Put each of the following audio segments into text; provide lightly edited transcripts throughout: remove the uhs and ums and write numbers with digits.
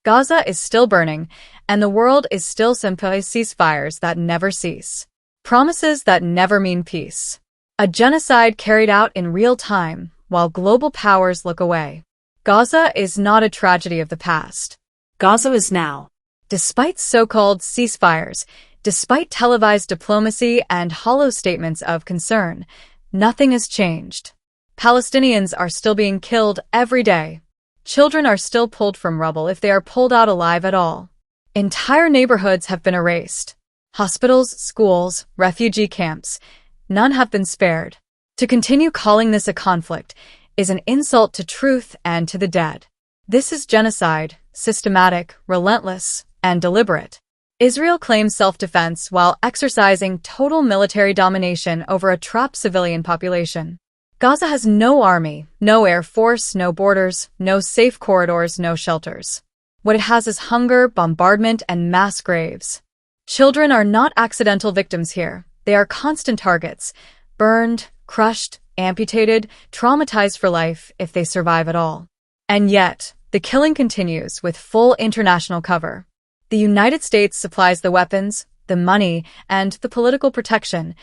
Gaza is still burning, and the world is still simply ceasefires that never cease. Promises that never mean peace. A genocide carried out in real time, while global powers look away. Gaza is not a tragedy of the past. Gaza is now. Despite so-called ceasefires, despite televised diplomacy and hollow statements of concern, nothing has changed. Palestinians are still being killed every day. Children are still pulled from rubble if they are pulled out alive at all. Entire neighborhoods have been erased. Hospitals, schools, refugee camps, none have been spared. To continue calling this a conflict is an insult to truth and to the dead. This is genocide, systematic, relentless, and deliberate. Israel claims self-defense while exercising total military domination over a trapped civilian population. Gaza has no army, no air force, no borders, no safe corridors, no shelters. What it has is hunger, bombardment, and mass graves. Children are not accidental victims here. They are constant targets, burned, crushed, amputated, traumatized for life if they survive at all. And yet, the killing continues with full international cover. The United States supplies the weapons, the money, and the political protection,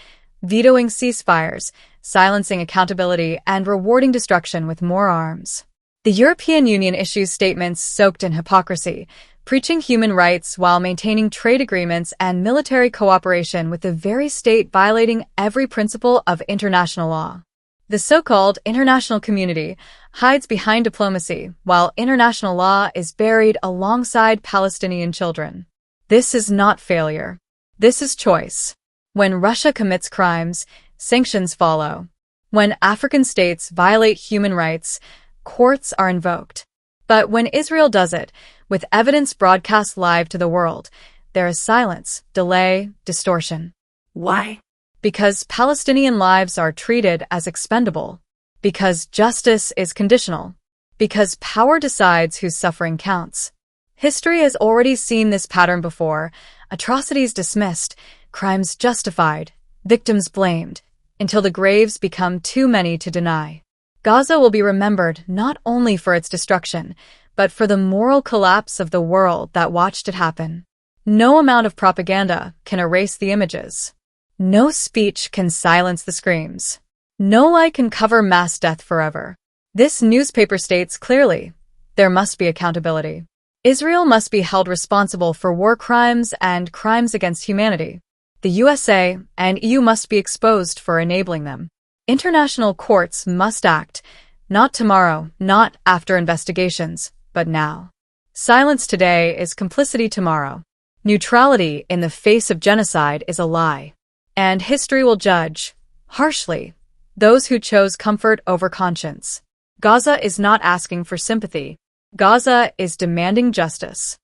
vetoing ceasefires, silencing accountability, and rewarding destruction with more arms. The European Union issues statements soaked in hypocrisy, preaching human rights while maintaining trade agreements and military cooperation with the very state violating every principle of international law. The so-called international community hides behind diplomacy, while international law is buried alongside Palestinian children. This is not failure. This is choice. When Russia commits crimes, sanctions follow. When African states violate human rights, courts are invoked. But when Israel does it, with evidence broadcast live to the world, there is silence, delay, distortion. Why? Because Palestinian lives are treated as expendable. Because justice is conditional. Because power decides whose suffering counts. History has already seen this pattern before: atrocities dismissed, crimes justified, victims blamed, until the graves become too many to deny. Gaza will be remembered not only for its destruction, but for the moral collapse of the world that watched it happen. No amount of propaganda can erase the images. No speech can silence the screams. No lie can cover mass death forever. This newspaper states clearly, there must be accountability. Israel must be held responsible for war crimes and crimes against humanity. The USA and EU must be exposed for enabling them. International courts must act, not tomorrow, not after investigations, but now. Silence today is complicity tomorrow. Neutrality in the face of genocide is a lie. And history will judge, harshly, those who chose comfort over conscience. Gaza is not asking for sympathy. Gaza is demanding justice.